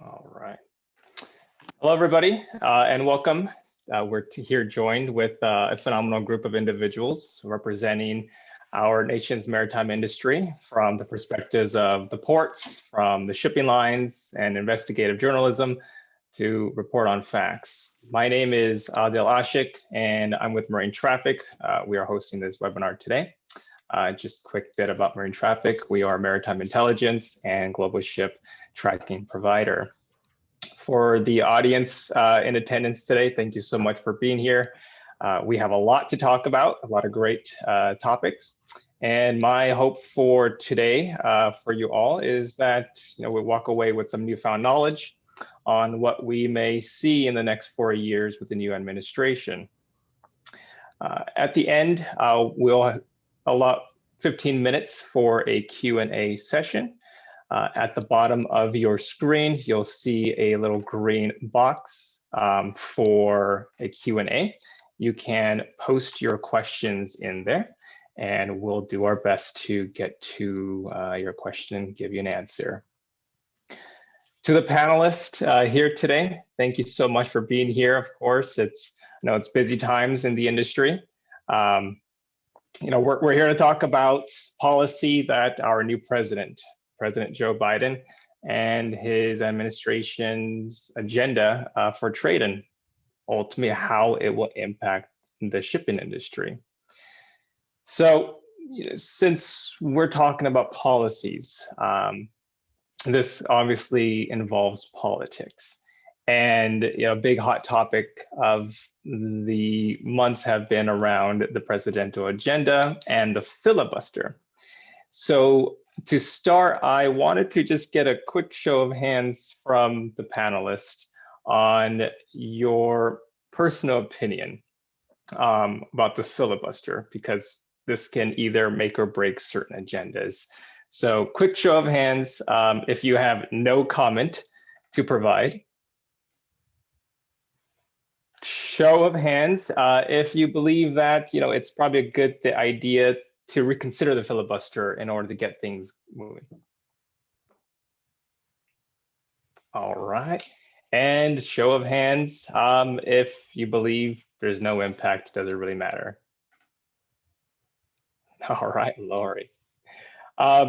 All right. Hello, everybody, and welcome. We're here joined with a phenomenal group of individuals representing our nation's maritime industry from the perspectives of the ports, from the shipping lines and investigative journalism to report on facts. My name is Adil Ashik, and I'm with Marine Traffic. We are hosting this webinar today. Just a quick bit about Marine Traffic. We are a maritime intelligence and global ship tracking provider. For the audience in attendance today, thank you so much for being here. We have a lot to talk about, a lot of great topics. And my hope for today for you all is that we walk away with some newfound knowledge on what we may see in the next 4 years with the new administration. At the end, we'll allot 15 minutes for a Q&A session. At the bottom of your screen, you'll see a little green box for a Q&A. You can post your questions in there, and we'll do our best to get to your question and give you an answer. To the panelists here today, thank you so much for being here. Of course, I know it's busy times in the industry. We're here to talk about policy that our new President Joe Biden and his administration's agenda for trade and ultimately how it will impact the shipping industry. So since we're talking about policies, this obviously involves politics. And a big hot topic of the months have been around the presidential agenda and the filibuster. So to start, I wanted to just get a quick show of hands from the panelists on your personal opinion about the filibuster, because this can either make or break certain agendas. So quick show of hands if you have no comment to provide. Show of hands if you believe that it's probably a good idea to reconsider the filibuster in order to get things moving. All right, and show of hands if you believe there's no impact, does it really matter? All right, Lori.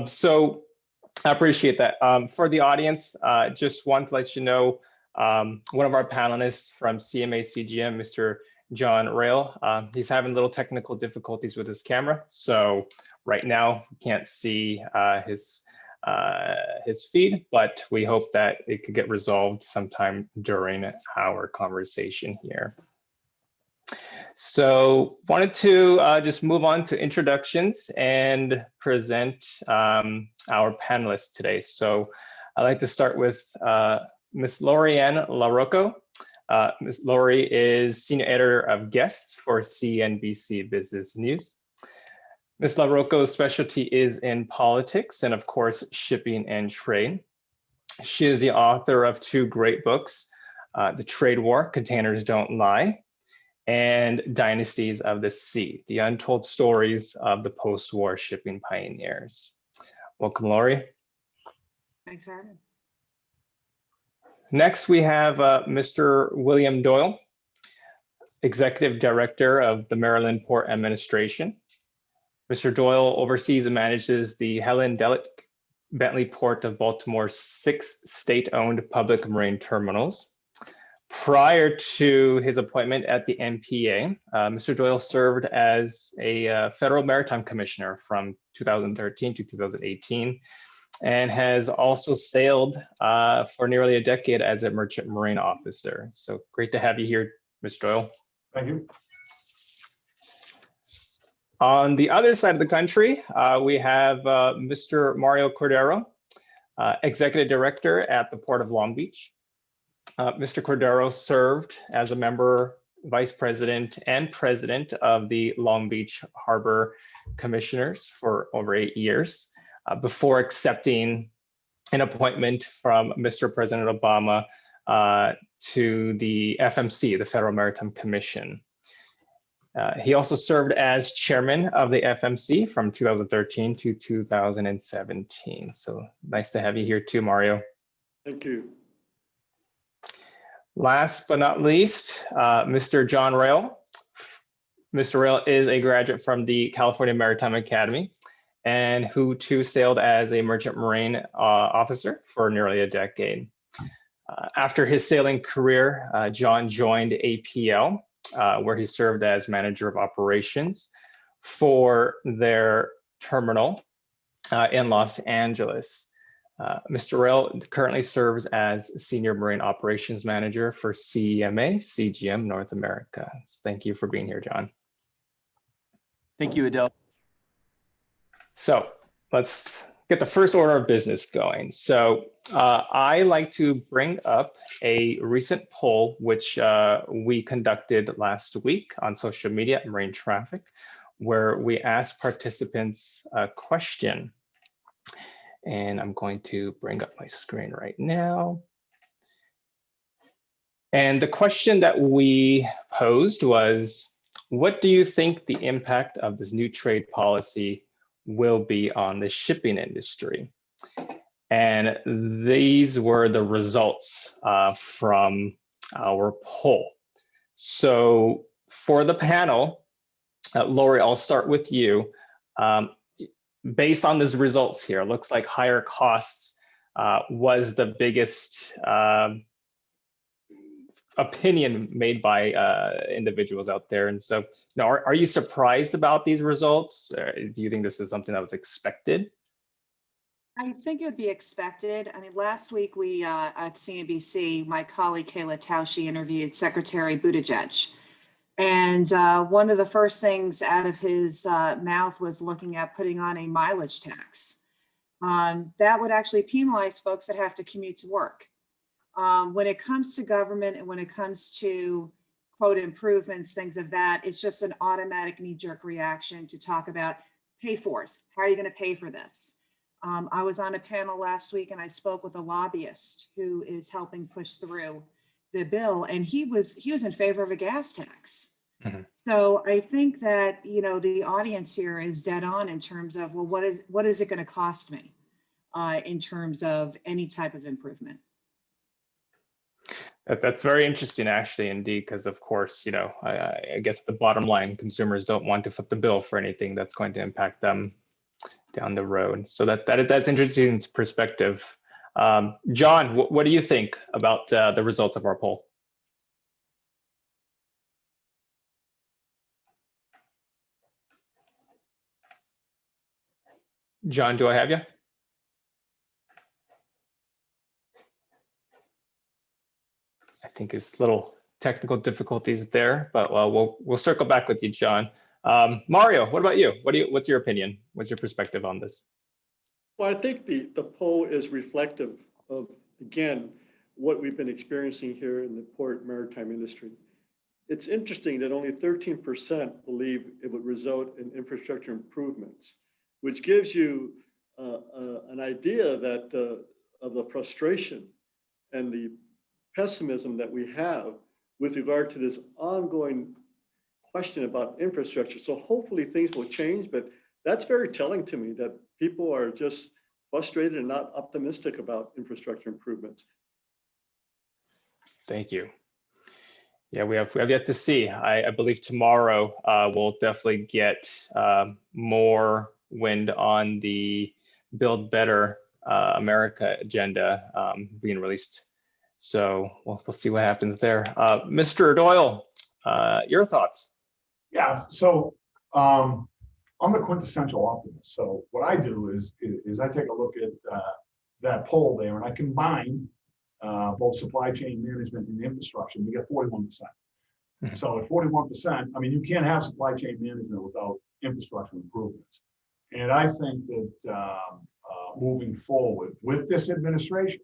So I appreciate that. For the audience, just want to let you know, one of our panelists from CMA CGM, Mr. John Rail, he's having little technical difficulties with his camera. So right now, we can't see his feed, but we hope that it could get resolved sometime during our conversation here. So wanted to just move on to introductions and present our panelists today. So I'd like to start with Ms. Lori-Ann LaRocco. Ms. Lori is Senior Editor of Guests for CNBC Business News. Ms. LaRocco's specialty is in politics and, of course, shipping and trade. She is the author of 2 great books, The Trade War, Containers Don't Lie, and Dynasties of the Sea, the untold stories of the post-war shipping pioneers. Welcome, Lori. Thanks, Adam. Next, we have Mr. William Doyle, Executive Director of the Maryland Port Administration. Mr. Doyle oversees and manages the Helen Delic Bentley Port of Baltimore's 6 state-owned public marine terminals. Prior to his appointment at the MPA, Mr. Doyle served as a Federal Maritime Commissioner from 2013 to 2018. And has also sailed for nearly a decade as a merchant marine officer. So great to have you here, Mr. Doyle. Thank you. On the other side of the country, we have Mr. Mario Cordero, Executive Director at the Port of Long Beach. Mr. Cordero served as a member, Vice President, and President of the Long Beach Harbor Commissioners for over 8 years. Before accepting an appointment from Mr. President Obama to the FMC, the Federal Maritime Commission. He also served as chairman of the FMC from 2013 to 2017. So nice to have you here too, Mario. Thank you. Last but not least, Mr. John Rail. Mr. Rail is a graduate from the California Maritime Academy and who too sailed as a merchant marine officer for nearly a decade. After his sailing career, John joined APL, where he served as manager of operations for their terminal in Los Angeles. Mr. Rail currently serves as Senior Marine Operations Manager for CEMA, CGM North America. So thank you for being here, John. Thank you, Adele. So let's get the first order of business going. So I like to bring up a recent poll, which we conducted last week on social media, Marine Traffic, where we asked participants a question. And I'm going to bring up my screen right now. And the question that we posed was, what do you think the impact of this new trade policy will be on the shipping industry? And these were the results from our poll. So for the panel, Lori, I'll start with you. Based on these results here, it looks like higher costs was the biggest opinion made by individuals out there. And so, are you surprised about these results? Do you think this is something that was expected? I think it would be expected. I mean, last week we at CNBC, my colleague Kayla Tausche interviewed Secretary Buttigieg. And one of the first things out of his mouth was looking at putting on a mileage tax. That would actually penalize folks that have to commute to work. When it comes to government and when it comes to quote improvements, things of that, it's just an automatic knee-jerk reaction to talk about pay fors. How are you going to pay for this? I was on a panel last week and I spoke with a lobbyist who is helping push through the bill, and he was in favor of a gas tax. Mm-hmm. So I think that the audience here is dead on in terms of, well, what is it going to cost me in terms of any type of improvement? That's very interesting, actually, indeed, because of course, I guess the bottom line, consumers don't want to foot the bill for anything that's going to impact them down the road. So that's interesting perspective. John, what do you think about the results of our poll? John, do I have you? I think it's little technical difficulties there, but we'll circle back with you, John. Mario, what about you? What's your opinion? What's your perspective on this? Well, I think the poll is reflective of, again, what we've been experiencing here in the port maritime industry. It's interesting that only 13% believe it would result in infrastructure improvements, which gives you an idea that of the frustration and the pessimism that we have with regard to this ongoing question about infrastructure. So hopefully things will change, but that's very telling to me that people are just frustrated and not optimistic about infrastructure improvements. Thank you. Yeah, we have yet to see. I believe tomorrow we'll definitely get more wind on the Build Better America agenda being released. So we'll see what happens there. Mr. Doyle, your thoughts? Yeah, so I'm the quintessential optimist. So what I do is I take a look at that poll there, and I combine both supply chain management and infrastructure, and we get 41%. Mm-hmm. So at 41%, I mean, you can't have supply chain management without infrastructure improvements. And I think that moving forward with this administration,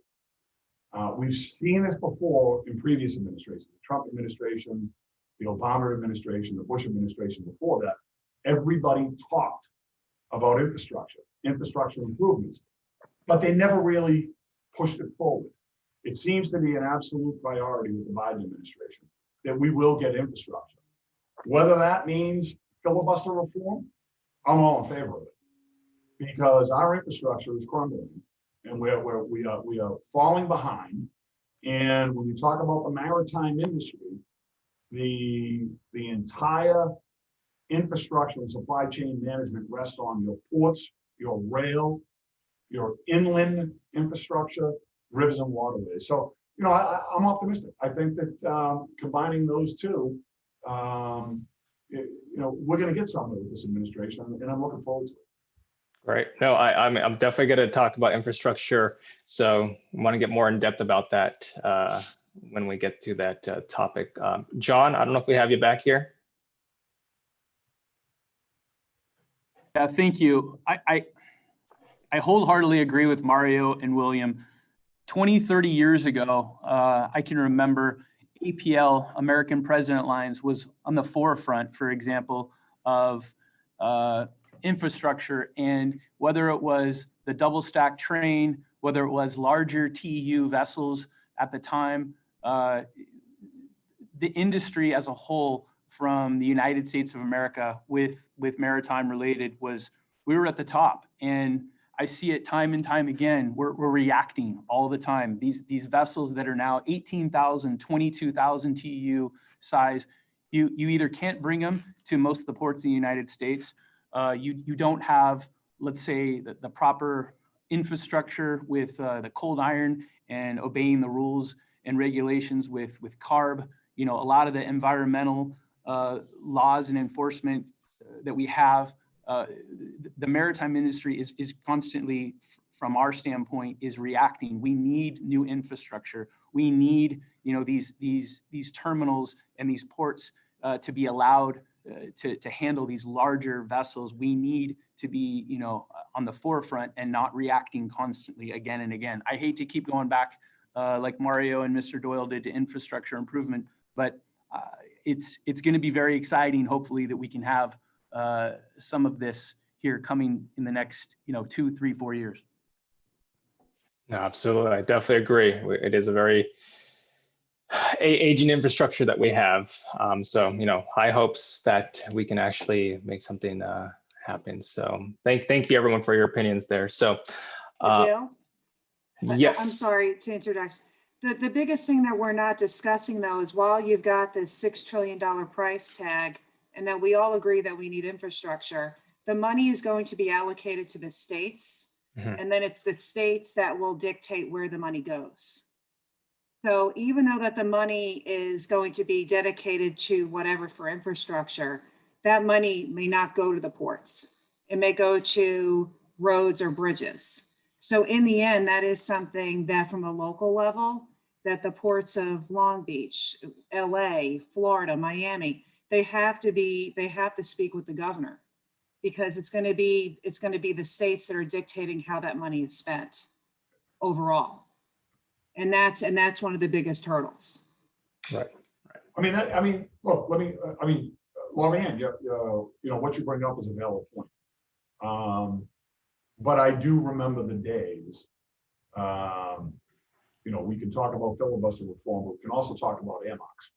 we've seen this before in previous administrations, the Trump administration, the Obama administration, the Bush administration before that. Everybody talked about infrastructure improvements, but they never really pushed it forward. It seems to be an absolute priority with the Biden administration that we will get infrastructure. Whether that means filibuster reform, I'm all in favor of it, because our infrastructure is crumbling and we are falling behind. And when you talk about the maritime industry, the entire infrastructure and supply chain management rests on your ports, your rail, your inland infrastructure, rivers and waterways. So, you know, I'm optimistic. I think that combining those two, you know, we're going to get somewhere with this administration, and I'm looking forward to it. Right. No, I'm definitely going to talk about infrastructure. So I want to get more in depth about that when we get to that topic. John, I don't know if we have you back here. Yeah, thank you. I wholeheartedly agree with Mario and William. 20, 30 years ago, I can remember APL, American President Lines, was on the forefront, for example, of infrastructure, and whether it was the double stack train, whether it was larger TEU vessels at the time, the industry as a whole from the United States of America with maritime related we were at the top. And I see it time and time again. We're reacting all the time. These vessels that are now 18,000, 22,000 TEU size, you either can't bring them to most of the ports in the United States. You don't have, let's say, the proper infrastructure with the cold iron and obeying the rules and regulations with CARB. You know, a lot of the environmental laws and enforcement that we have. The maritime industry is constantly, from our standpoint, is reacting. We need new infrastructure. We need, you know, these terminals and these ports to be allowed to handle these larger vessels. We need to be, you know, on the forefront and not reacting constantly again and again. I hate to keep going back like Mario and Mr. Doyle did to infrastructure improvement, but it's going to be very exciting, hopefully, that we can have some of this here coming in the next, you know, 2, 3, 4 years. No, absolutely. I definitely agree. It is a very aging infrastructure that we have. So, you know, high hopes that we can actually make something happen. So thank you everyone for your opinions there. So Bill? yes. I'm sorry to interject. The biggest thing that we're not discussing, though, is while you've got this $6 trillion price tag, and that we all agree that we need infrastructure, the money is going to be allocated to the states, and then it's the states that will dictate where the money goes. So even though that the money is going to be dedicated to whatever for infrastructure, that money may not go to the ports. It may go to roads or bridges. So in the end, that is something that from a local level, that the ports of Long Beach, LA, Florida, Miami, they have to speak with the governor, because it's going to be the states that are dictating how that money is spent overall. And that's one of the biggest hurdles. Right. I mean, look, Lorianne, you know, what you bring up is a valid point. But I do remember the days, you know, we can talk about filibuster reform, but we can also talk about earmarks.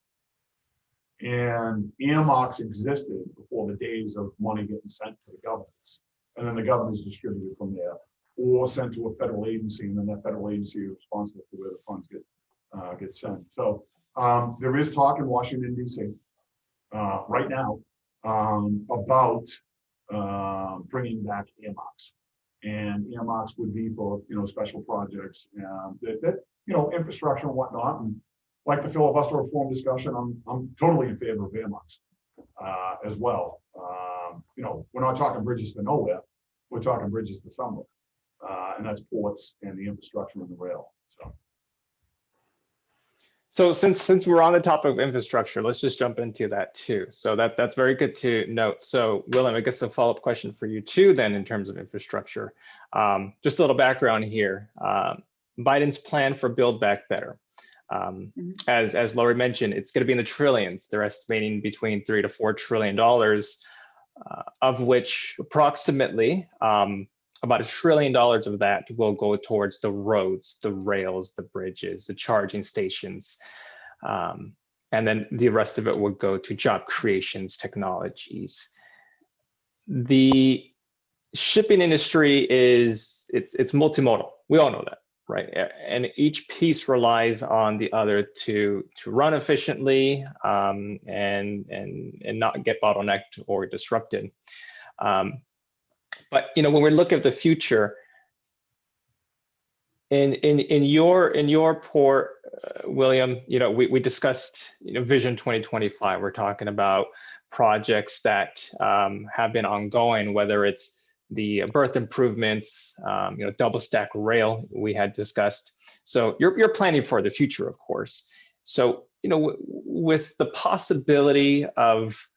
And earmarks existed before the days of money getting sent to the governors. And then the governors distributed from there, or sent to a federal agency, and then that federal agency is responsible for where the funds get sent. So there is talk in Washington, D.C. Right now about bringing back earmarks. And earmarks would be for, you know, special projects that you know, infrastructure and whatnot. And like the filibuster reform discussion, I'm totally in favor of earmarks as well. You know, we're not talking bridges to nowhere, we're talking bridges to somewhere, and that's ports and the infrastructure and the rail. So since we're on the topic of infrastructure, let's just jump into that too. So that's very good to note. So William, I guess a follow-up question for you too then in terms of infrastructure. Just a little background here. Biden's plan for Build Back Better. As Lori mentioned, it's going to be in the trillions. They're estimating between $3 to $4 trillion, of which approximately about $1 trillion of that will go towards the roads, the rails, the bridges, the charging stations. And then the rest of it will go to job creations, technologies. The shipping industry it's multimodal. We all know that. right? And each piece relies on the other to run efficiently and not get bottlenecked or disrupted. But when we look at the future, in your port, William, we discussed Vision 2025. We're talking about projects that have been ongoing, whether it's the berth improvements, double stack rail we had discussed. So you're planning for the future, of course. So with the possibility of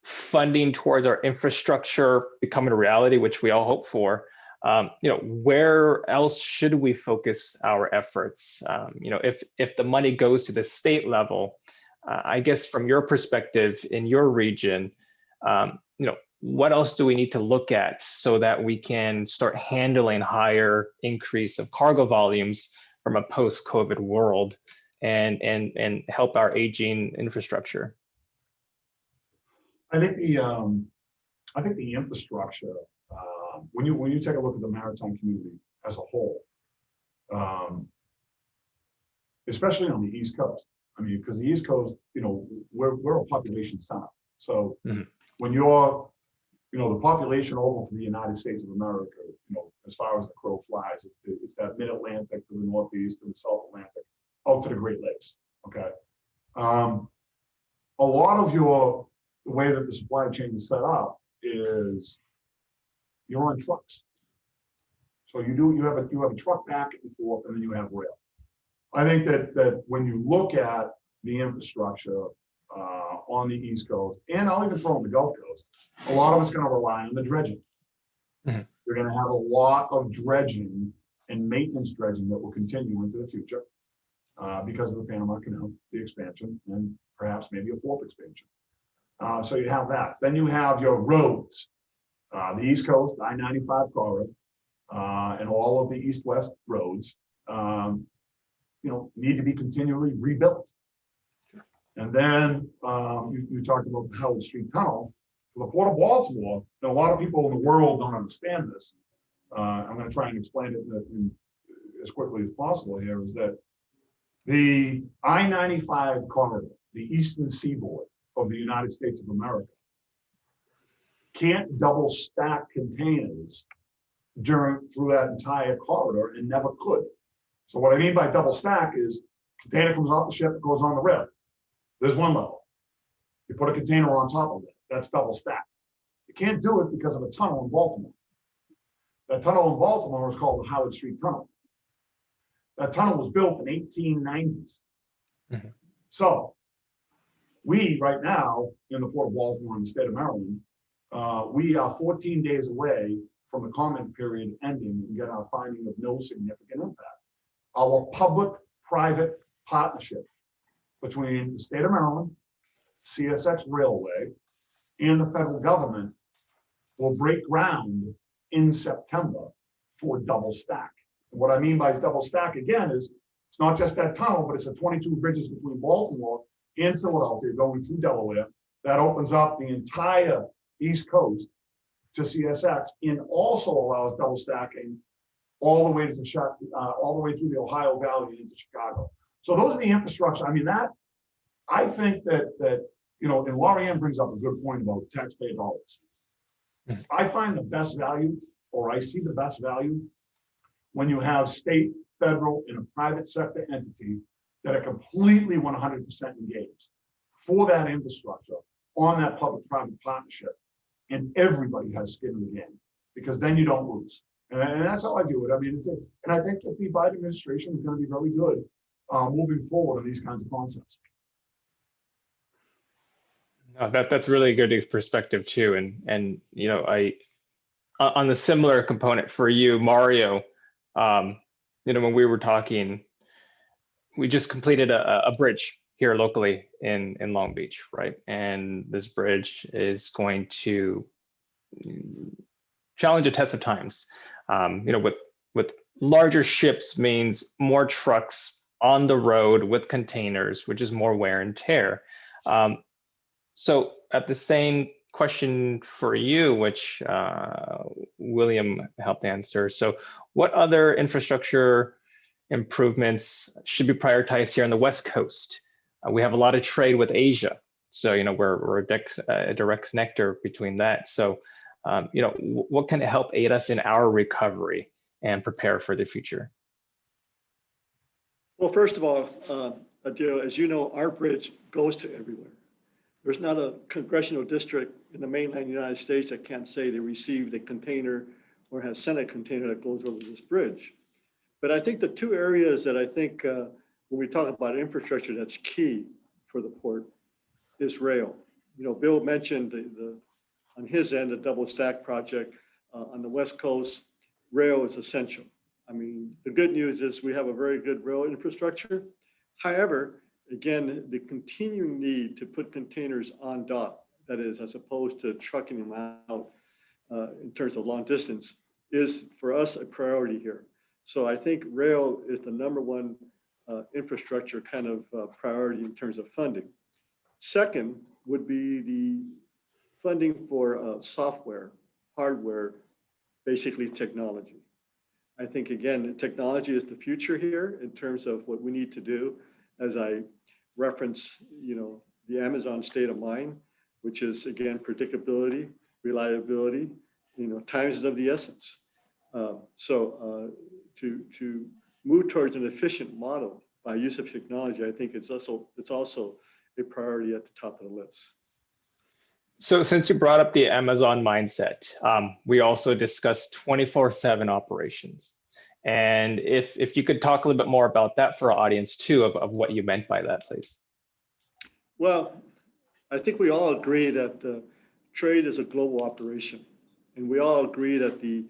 funding towards our infrastructure becoming a reality, which we all hope for, where else should we focus our efforts? If the money goes to the state level, I guess from your perspective in your region, what else do we need to look at so that we can start handling higher increase of cargo volumes from a post-COVID world and help our aging infrastructure? I think the infrastructure, when you take a look at the maritime community as a whole, especially on the East Coast, I mean, because the East Coast, we're a population center. So when you're, the population over for the United States of America, as far as the crow flies, it's that mid-Atlantic to the Northeast and the South Atlantic, out to the Great Lakes. Okay. A lot of the way that the supply chain is set up is you're on trucks. So you have a truck back and forth, and then you have rail. I think that when you look at the infrastructure on the East Coast, and I'll even throw in the Gulf Coast, a lot of it's going to rely on the dredging. You're going to have a lot of dredging and maintenance dredging that will continue into the future because of the Panama Canal, the expansion, and perhaps maybe a fourth expansion. So you have that. Then you have your roads, the East Coast, I-95 corridor, and all of the east-west roads, need to be continually rebuilt. And then you talked about the Howard Street Tunnel. For the Port of Baltimore, and a lot of people in the world don't understand this. I'm going to try and explain it as quickly as possible here, is that the I-95 corridor, the eastern seaboard of the United States of America, can't double stack containers through that entire corridor and never could. So what I mean by double stack is container comes off the ship, it goes on the rail. There's one level. You put a container on top of it. That's double stack. You can't do it because of a tunnel in Baltimore. That tunnel in Baltimore is called the Howard Street Tunnel. That tunnel was built in 1890s. So we right now in the Port of Baltimore in the state of Maryland, we are 14 days away from the comment period ending and get our finding of no significant impact. Our public-private partnership between the state of Maryland, CSX Railway, and the federal government will break ground in September for double stack. And what I mean by double stack again is it's not just that tunnel, but it's the 22 bridges between Baltimore and Philadelphia going through Delaware that opens up the entire East Coast to CSX and also allows double stacking all the way to all the way through the Ohio Valley into Chicago. So those are the infrastructure. I mean, I think that and Lorianne brings up a good point about taxpayer dollars. I find the best value, or I see the best value, when you have state, federal, and a private sector entity that are completely 100% engaged for that infrastructure on that public-private partnership, and everybody has skin in the game, because then you don't lose. And that's how I view it. I mean, and I think that the Biden administration is going to be really good moving forward on these kinds of concepts. No, that's really good perspective too. And I on the similar component for you, Mario, when we were talking, we just completed a bridge here locally in Long Beach, right? And this bridge is going to challenge a test of times. With larger ships means more trucks on the road with containers, which is more wear and tear. So at the same question for you, which William helped answer. So what other infrastructure improvements should be prioritized here on the West Coast? We have a lot of trade with Asia. So, we're a direct connector between that. So, what can help aid us in our recovery and prepare for the future? Well, first of all, Adil, as you know, our bridge goes to everywhere. There's not a congressional district in the mainland United States that can't say they received a container or has sent a container that goes over this bridge. But I think the two areas that I think when we talk about infrastructure that's key for the port is rail. Bill mentioned on his end, the double stack project on the West Coast. Rail is essential. I mean, the good news is we have a very good rail infrastructure. However, again, the continuing need to put containers on dock, that is, as opposed to trucking them out in terms of long distance, is for us a priority here. So I think rail is the number one infrastructure kind of priority in terms of funding. Second would be the funding for software, hardware, basically technology. I think, again, technology is the future here in terms of what we need to do. As I reference, the Amazon state of mind, which is, again, predictability, reliability, time is of the essence. So to move towards an efficient model by use of technology, I think it's also a priority at the top of the list. So since you brought up the Amazon mindset, we also discussed 24/7 operations. And if you could talk a little bit more about that for our audience too, of what you meant by that, please. Well, I think we all agree that trade is a global operation. And we all agree that the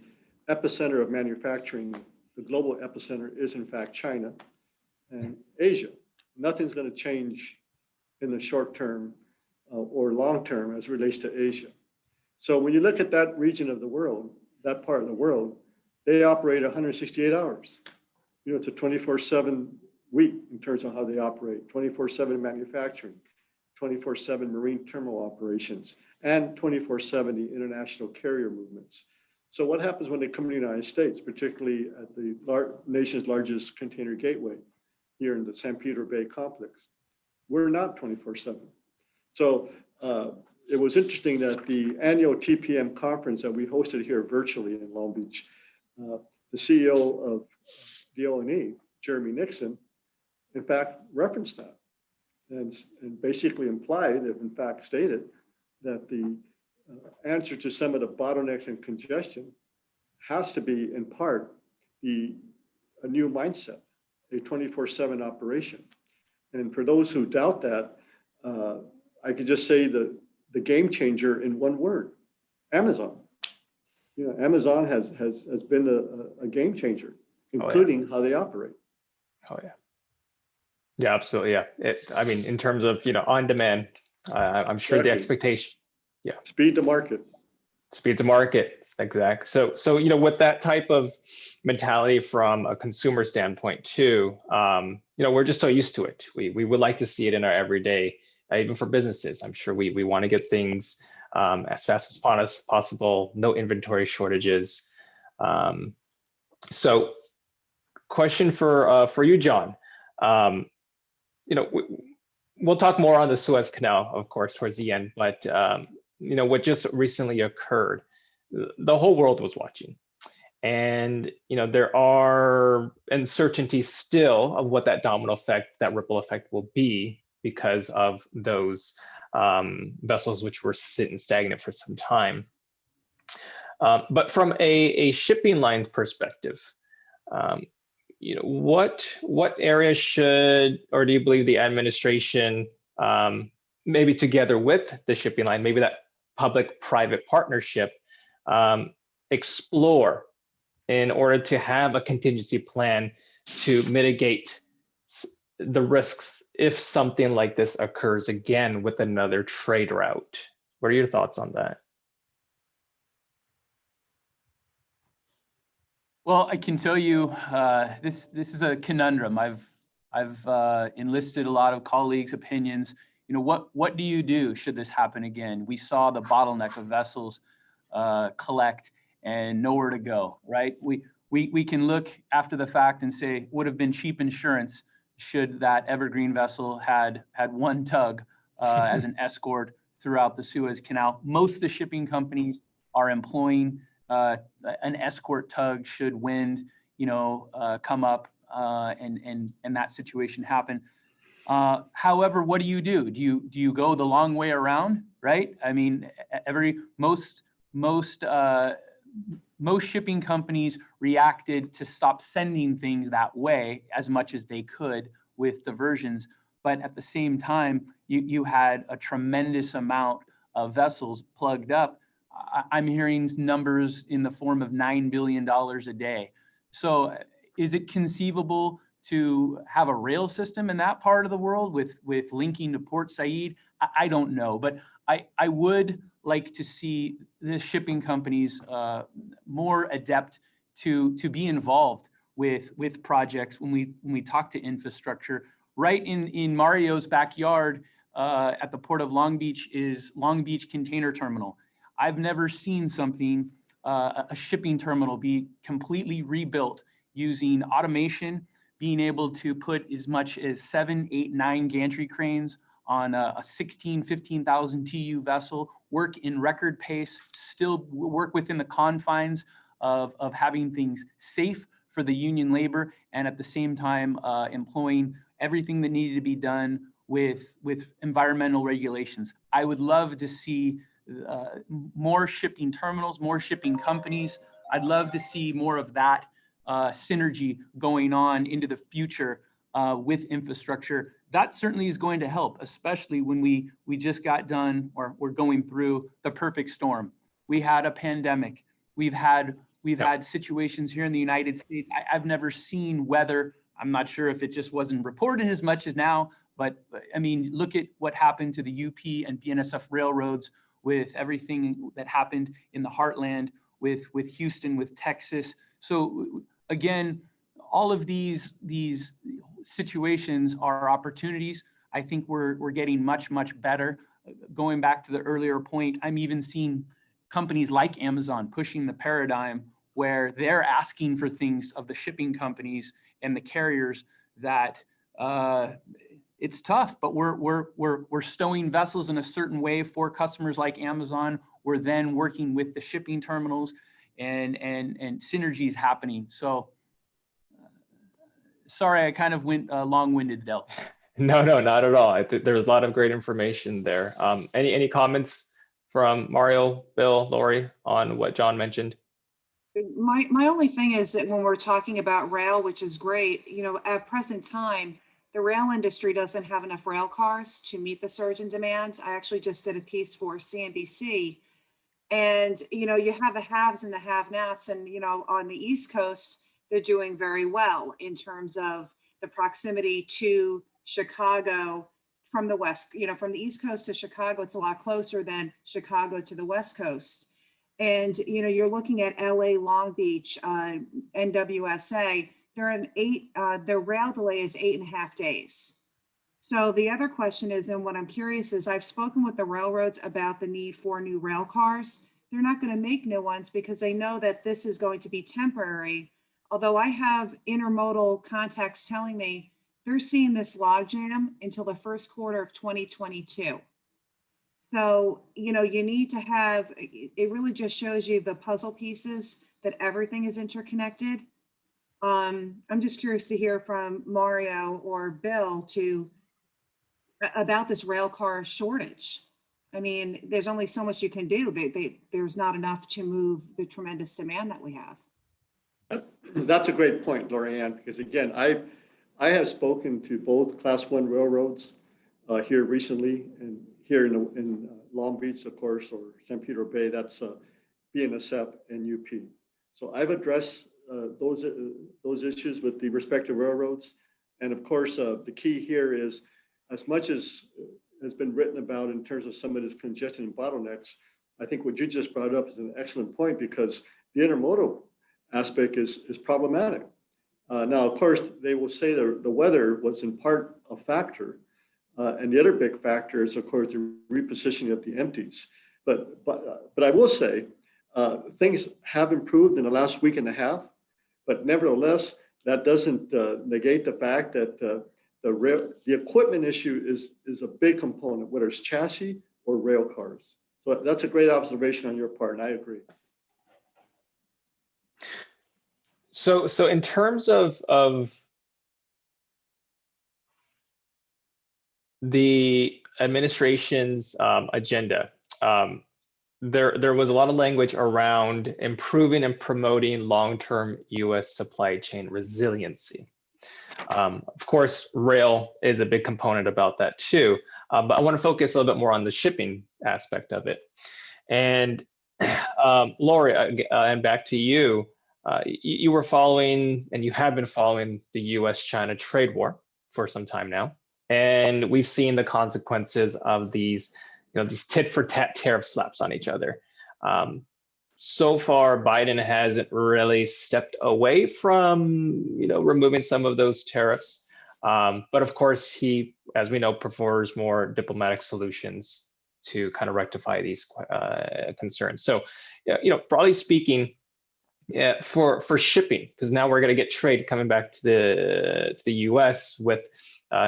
epicenter of manufacturing, the global epicenter, is in fact China and Asia. Nothing's going to change in the short term or long term as it relates to Asia. So when you look at that region of the world, that part of the world, they operate 168 hours. It's a 24/7 week in terms of how they operate, 24/7 manufacturing, 24/7 marine terminal operations, and 24/7 the international carrier movements. So what happens when they come to the United States, particularly at the nation's largest container gateway here in the San Pedro Bay complex? We're not 24/7. So it was interesting that the annual TPM conference that we hosted here virtually in Long Beach, the CEO of the O&E, Jeremy Nixon, in fact, referenced that and basically implied, if in fact stated, that the answer to some of the bottlenecks and congestion has to be, in part, a new mindset, a 24/7 operation. And for those who doubt that, I could just say the game changer in one word: Amazon. Amazon has been a game changer, including how they operate. Oh yeah. Yeah, absolutely. Yeah. I mean, in terms of, on demand, I'm sure Exactly. the expectation. Yeah. Speed to market. Speed to market. Exactly. So, with that type of mentality from a consumer standpoint too, we're just so used to it. We would like to see it in our everyday, even for businesses. I'm sure we want to get things as fast as possible, no inventory shortages. So question for you, John. We'll talk more on the Suez Canal, of course, towards the end, but what just recently occurred, the whole world was watching. And there are uncertainties still of what that domino effect, that ripple effect will be because of those vessels which were sitting stagnant for some time. But from a shipping line perspective, what areas should, or do you believe the administration, maybe together with the shipping line, maybe that public-private partnership, explore in order to have a contingency plan to mitigate the risks if something like this occurs again with another trade route? What are your thoughts on that? Well, I can tell you this is a conundrum. I've enlisted a lot of colleagues' opinions, what do you do should this happen again? We saw the bottleneck of vessels collect and nowhere to go, right? We can look after the fact and say, would have been cheap insurance should that evergreen vessel had one tug as an escort throughout the Suez Canal. Most of the shipping companies are employing an escort tug should wind, come up and that situation happen. However, what do? Do you go the long way around, right? I mean, most shipping companies reacted to stop sending things that way as much as they could with diversions. But at the same time, you had a tremendous amount of vessels plugged up. I'm hearing numbers in the form of $9 billion a day. So is it conceivable to have a rail system in that part of the world with linking to Port Said? I don't know, but I would like to see the shipping companies more adept to be involved with projects when we talk to infrastructure. Right in Mario's backyard at the Port of Long Beach is Long Beach Container Terminal. I've never seen something, a shipping terminal be completely rebuilt using automation, being able to put as much as 7, 8, 9 gantry cranes on a 16, 15,000 TEU vessel, work in record pace, still work within the confines of having things safe for the union labor, and at the same time employing everything that needed to be done with environmental regulations. I would love to see more shipping terminals, more shipping companies. I'd love to see more of that synergy going on into the future with infrastructure. That certainly is going to help, especially when we just got done, or we're going through the perfect storm. We had a pandemic. We've had situations here in the United States. I've never seen weather. I'm not sure if it just wasn't reported as much as now, but I mean, look at what happened to the UP and BNSF railroads with everything that happened in the heartland with Houston, with Texas. So again, all of these situations are opportunities. I think we're getting much better. Going back to the earlier point, I'm even seeing companies like Amazon pushing the paradigm where they're asking for things of the shipping companies and the carriers that it's tough, but we're stowing vessels in a certain way for customers like Amazon. We're then working with the shipping terminals and synergies happening. So sorry, I kind of went long-winded, Del. No, not at all. I think there's a lot of great information there. Any comments from Mario, Bill, Lori on what John mentioned? My only thing is that when we're talking about rail, which is great, at present time, the rail industry doesn't have enough rail cars to meet the surge in demand. I actually just did a piece for CNBC, and you have the haves and the have-nots, and on the East Coast, they're doing very well in terms of the proximity to Chicago from the West. From the East Coast to Chicago, it's a lot closer than Chicago to the West Coast. And you're looking at LA, Long Beach, NWSA. Their rail delay is 8.5 days. So the other question is, and what I'm curious is, I've spoken with the railroads about the need for new rail cars. They're not going to make new ones because they know that this is going to be temporary. Although I have intermodal contacts telling me they're seeing this logjam until the first quarter of 2022. So, you need to have, it really just shows you the puzzle pieces that everything is interconnected. I'm just curious to hear from Mario or Bill about this rail car shortage. I mean, there's only so much you can do. There's not enough to move the tremendous demand that we have. That's a great point, Lorianne, because again, I have spoken to both Class 1 railroads here recently, and here in Long Beach, of course, or San Pedro Bay, that's BNSF and UP. So I've addressed those issues with the respective railroads. And of course, the key here is, as much as has been written about in terms of some of this congestion and bottlenecks, I think what you just brought up is an excellent point, because the intermodal aspect is problematic. Now, of course, they will say the weather was in part a factor, And the other big factor is, of course, the repositioning of the empties. But I will say, things have improved in the last week and a half, but nevertheless, that doesn't negate the fact that the equipment issue is a big component, whether it's chassis or rail cars. So that's a great observation on your part, and I agree. So in terms of the administration's agenda, there was a lot of language around improving and promoting long-term U.S. supply chain resiliency. Of course, rail is a big component about that too, but I want to focus a little bit more on the shipping aspect of it. And Lori, and back to you, you were following, and you have been following, the U.S.-China trade war for some time now, and we've seen the consequences of these, these tit-for-tat tariff slaps on each other. So far, Biden hasn't really stepped away from, removing some of those tariffs. But of course, he, as we know, prefers more diplomatic solutions to kind of rectify these concerns. So, broadly speaking, for shipping, because now we're going to get trade coming back to the U.S. with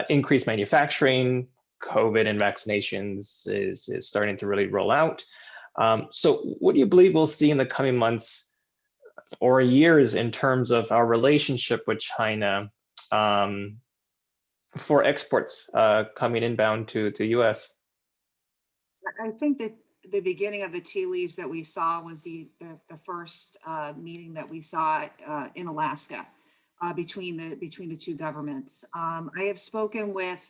increased manufacturing, COVID and vaccinations is starting to really roll out. So what do you believe we'll see in the coming months or years in terms of our relationship with China for exports coming inbound to the U.S.? I think that the beginning of the tea leaves that we saw was the first meeting that we saw in Alaska between the two governments. I have spoken with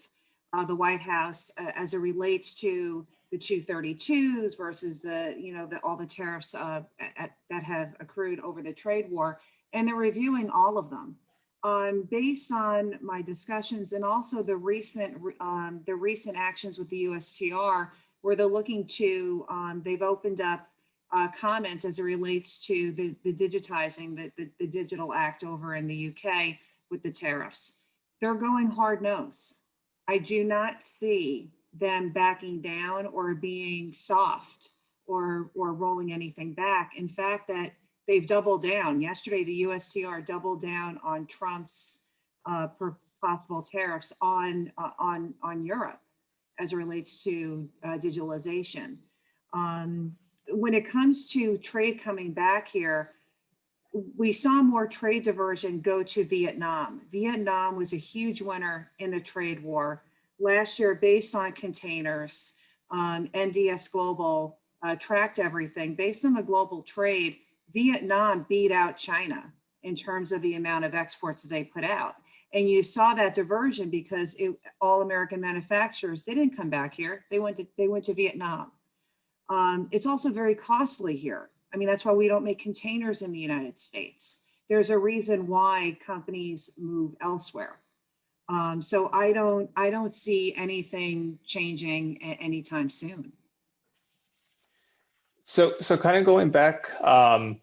the White House as it relates to the 232s versus all the tariffs that have accrued over the trade war, and they're reviewing all of them. Based on my discussions and also the recent actions with the USTR, where they're looking to, they've opened up comments as it relates to the digitizing, the Digital Act over in the UK with the tariffs. They're going hard nose. I do not see them backing down or being soft or rolling anything back. In fact, that they've doubled down. Yesterday, the USTR doubled down on Trump's possible tariffs on Europe as it relates to digitalization. When it comes to trade coming back here, we saw more trade diversion go to Vietnam. Vietnam was a huge winner in the trade war. Last year, based on containers, NDS Global tracked everything. Based on the global trade, Vietnam beat out China in terms of the amount of exports that they put out. And you saw that diversion because all American manufacturers, they didn't come back here. They went to Vietnam. It's also very costly here. I mean, that's why we don't make containers in the United States. There's a reason why companies move elsewhere. So I don't see anything changing anytime soon. So kind of going back, I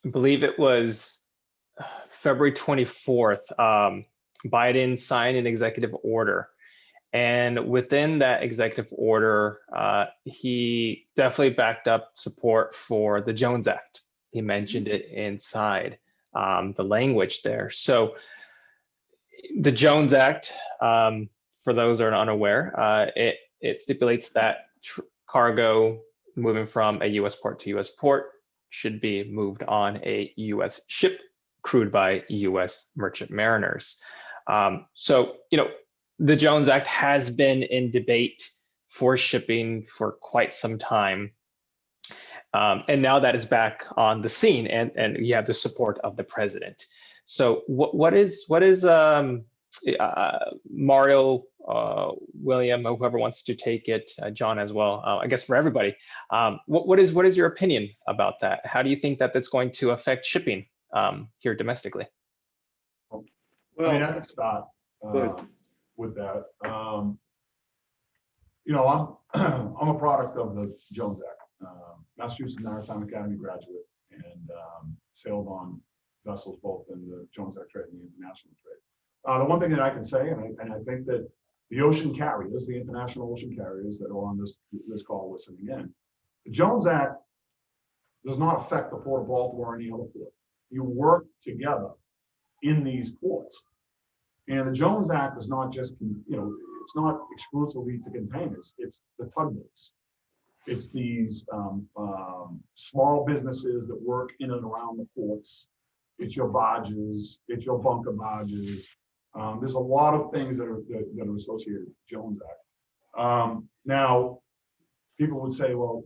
believe it was February 24th, Biden signed an executive order. And within that executive order, he definitely backed up support for the Jones Act. He mentioned it inside the language there. So the Jones Act, for those that are unaware, it stipulates that cargo moving from a U.S. port to U.S. port should be moved on a U.S. ship crewed by U.S. merchant mariners. So, the Jones Act has been in debate for shipping for quite some time. And now that is back on the scene, and you have the support of the president. So what is Mario, William, whoever wants to take it, John as well, I guess for everybody, what is your opinion about that? How do you think that that's going to affect shipping here domestically? Well, Well, I can start with that. I'm I'm a product of the Jones Act. Massachusetts Maritime Academy graduate, and sailed on vessels both in the Jones Act trade and the international trade. The one thing that I can say, and I think that the ocean carriers, the international ocean carriers that are on this call listening in, the Jones Act does not affect the Port of Baltimore or any other port. You work together in these ports. And the Jones Act is not just, it's not exclusively to containers, it's the tugboats. It's these small businesses that work in and around the ports. It's your barges, it's your bunker barges. There's a lot of things that are associated with the Jones Act. Now, people would say, well,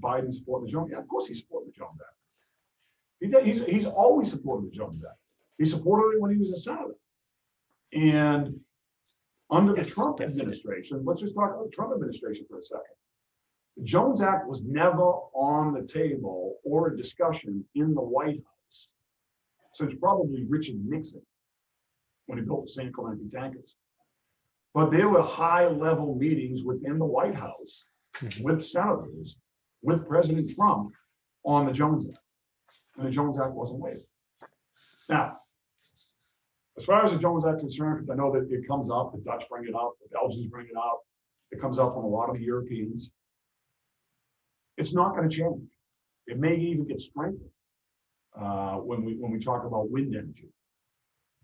Biden's supporting the Jones Act. Yeah, of course he's supporting the Jones Act. He's always supported the Jones Act. He supported it when he was a senator. And under the Trump administration, let's just talk about the Trump administration for a second. The Jones Act was never on the table or a discussion in the White House since probably Richard Nixon when he built the San Clemente tankers. But there were high-level meetings within the White House with senators, with President Trump on the Jones Act. And the Jones Act wasn't waived. Now, as far as the Jones Act is concerned, because I know that it comes up, the Dutch bring it up, the Belgians bring it up, it comes up from a lot of the Europeans. It's not going to change. It may even get strengthened when we talk about wind energy.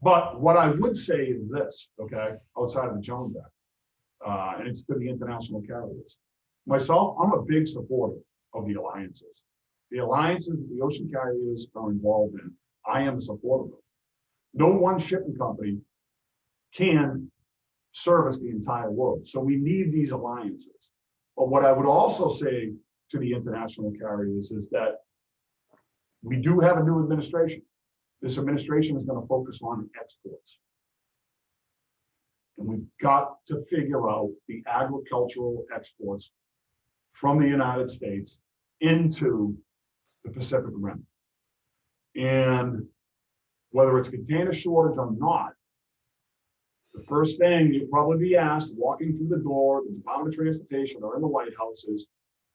But what I would say is this, okay, outside of the Jones Act, and it's to the international carriers. Myself, I'm a big supporter of the alliances. The alliances that the ocean carriers are involved in, I am a supporter of. No one shipping company can service the entire world. So we need these alliances. But what I would also say to the international carriers is that we do have a new administration. This administration is going to focus on exports. And we've got to figure out the agricultural exports from the United States into the Pacific Rim. And whether it's a container shortage or not, the first thing you'll probably be asked walking through the door, the Department of Transportation or in the White House is,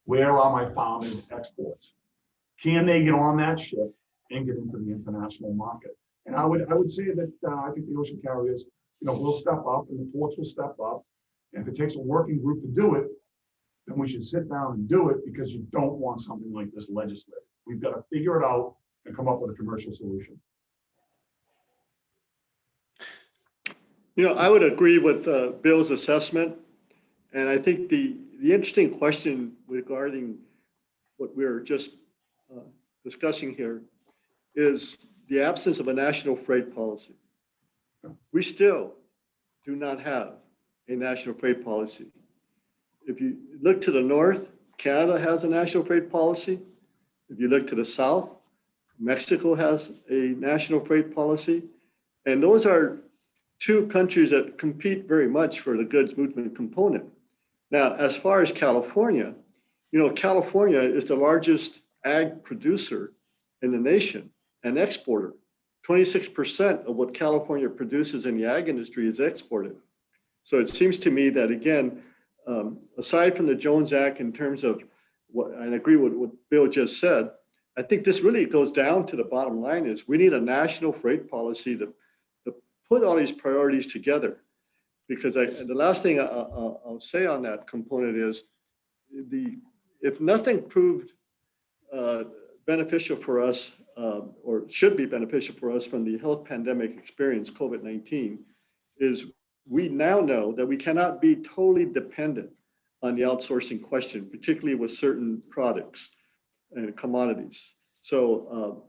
where are my farmers' exports? Can they get on that ship and get into the international market? And I would say that I think the ocean carriers, will step up and the ports will step up. And if it takes a working group to do it, then we should sit down and do it because you don't want something like this legislated. We've got to figure it out and come up with a commercial solution. I would agree with Bill's assessment. And I think the interesting question regarding what we're just discussing here is the absence of a national freight policy. We still do not have a national freight policy. If you look to the north, Canada has a national freight policy. If you look to the south, Mexico has a national freight policy. And those are two countries that compete very much for the goods movement component. Now, as far as California, California is the largest ag producer in the nation and exporter. 26% of what California produces in the ag industry is exported. So it seems to me that, again, aside from the Jones Act in terms of what, and I agree with what Bill just said, I think this really goes down to the bottom line is we need a national freight policy to put all these priorities together. Because the last thing I'll say on that component is if nothing proved beneficial for us or should be beneficial for us from the health pandemic experience, COVID-19, is we now know that we cannot be totally dependent on the outsourcing question, particularly with certain products and commodities. So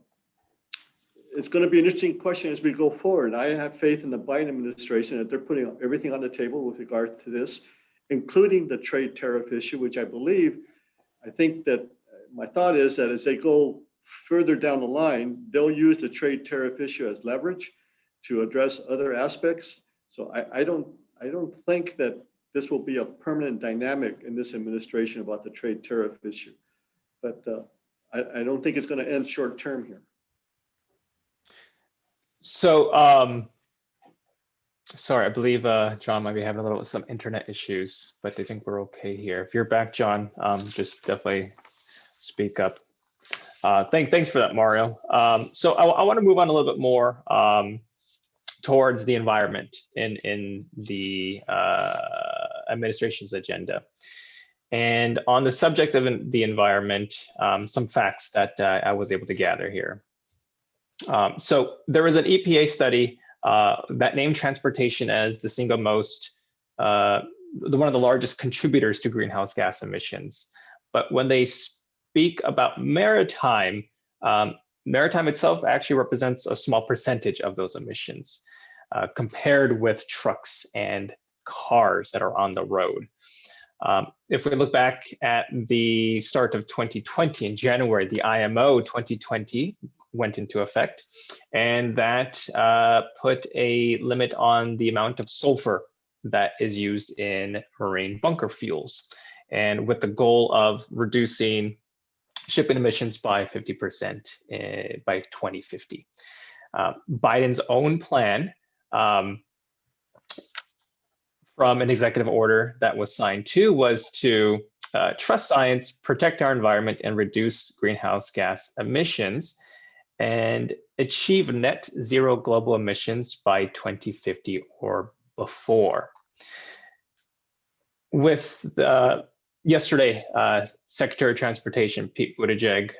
it's going to be an interesting question as we go forward. I have faith in the Biden administration that they're putting everything on the table with regard to this, including the trade tariff issue, which I think that my thought is that as they go further down the line, they'll use the trade tariff issue as leverage to address other aspects. So I don't think that this will be a permanent dynamic in this administration about the trade tariff issue. But I don't think it's going to end short term here. So, sorry, I believe John might be having some internet issues, but I think we're okay here. If you're back, John, just definitely speak up. Thanks for that, Mario. So I want to move on a little bit more, towards the environment in the administration's agenda. And on the subject of the environment, some facts that I was able to gather here. So there was an EPA study that named transportation as the single most, one of the largest contributors to greenhouse gas emissions. But when they speak about maritime, maritime itself actually represents a small percentage of those emissions compared with trucks and cars that are on the road. If we look back at the start of 2020, in January, the IMO 2020 went into effect, and that put a limit on the amount of sulfur that is used in marine bunker fuels, and with the goal of reducing shipping emissions by 50% by 2050. Biden's own plan from an executive order that was signed too was to trust science, protect our environment, and reduce greenhouse gas emissions, and achieve net zero global emissions by 2050 or before. With yesterday, Secretary of Transportation Pete Buttigieg,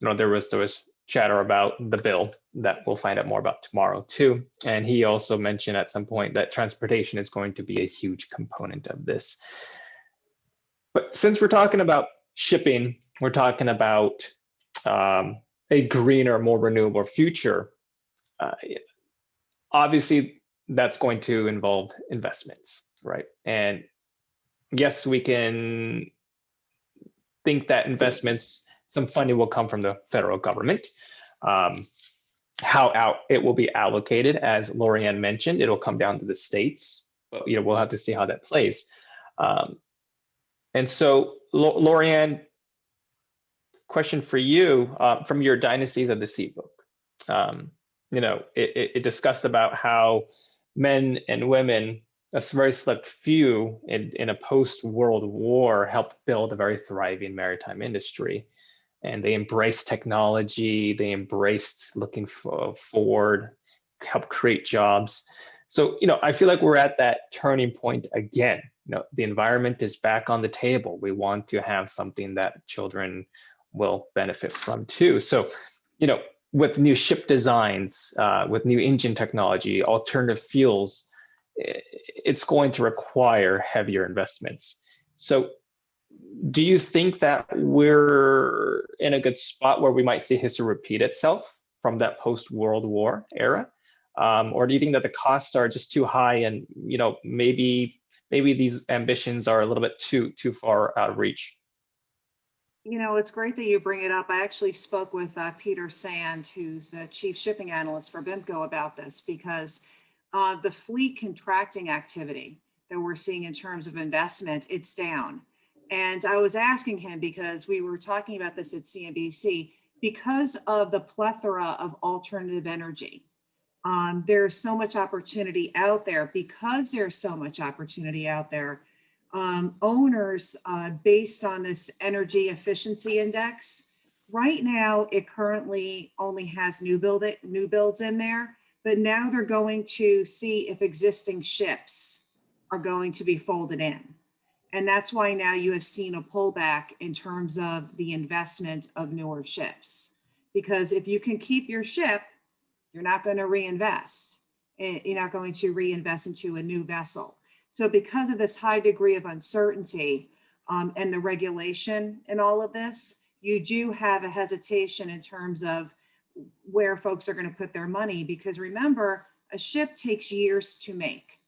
there was chatter about the bill that we'll find out more about tomorrow too. And he also mentioned at some point that transportation is going to be a huge component of this. But since we're talking about shipping, we're talking about a greener, more renewable future. Obviously, that's going to involve investments, right? And yes, we can think that investments, some funding will come from the federal government. How it will be allocated, as Lorianne mentioned, it'll come down to the states, but we'll have to see how that plays. And so, Lorianne, question for you from your Dynasties of the Sea book. It discussed about how men and women, a very select few in a post-World War, helped build a very thriving maritime industry. And they embraced technology, they embraced looking forward, help create jobs. So, I feel like we're at that turning point again. The environment is back on the table. We want to have something that children will benefit from too. So, with new ship designs, with new engine technology, alternative fuels, it's going to require heavier investments. So do you think that we're in a good spot where we might see history repeat itself from that post-World War era? Or do you think that the costs are just too high and, maybe these ambitions are a little bit too far out of reach? It's great that you bring it up. I actually spoke with Peter Sand, who's the chief shipping analyst for BIMCO, about this, because the fleet contracting activity that we're seeing in terms of investment, it's down. And I was asking him, because we were talking about this at CNBC, because of the plethora of alternative energy, there's so much opportunity out there. Because there's so much opportunity out there, owners, based on this energy efficiency index, right now it currently only has new builds in there, but now they're going to see if existing ships are going to be folded in. And that's why now you have seen a pullback in terms of the investment of newer ships. Because if you can keep your ship, you're not going to reinvest. You're not going to reinvest into a new vessel. So because of this high degree of uncertainty and the regulation in all of this, you do have a hesitation in terms of where folks are going to put their money. Because remember, a ship takes years to make.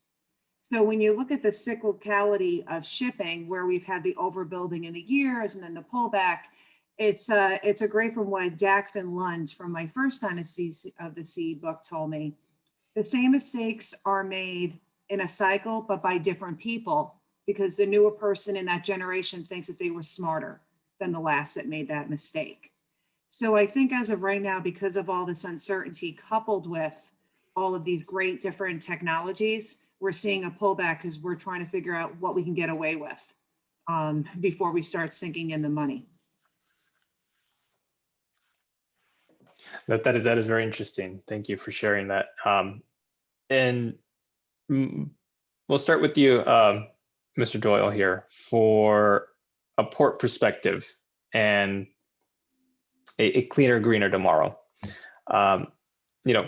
So when you look at the cyclicality of shipping, where we've had the overbuilding in the years and then the pullback, it's a great from what Dagfinn Lund from my first Dynasties of the Sea book told me. The same mistakes are made in a cycle, but by different people, because the newer person in that generation thinks that they were smarter than the last that made that mistake. So I think as of right now, because of all this uncertainty coupled with all of these great different technologies, we're seeing a pullback because we're trying to figure out what we can get away with before we start sinking in the money. That is very interesting. Thank you for sharing that. And we'll start with you, Mr. Doyle here, for a port perspective and a cleaner, greener tomorrow.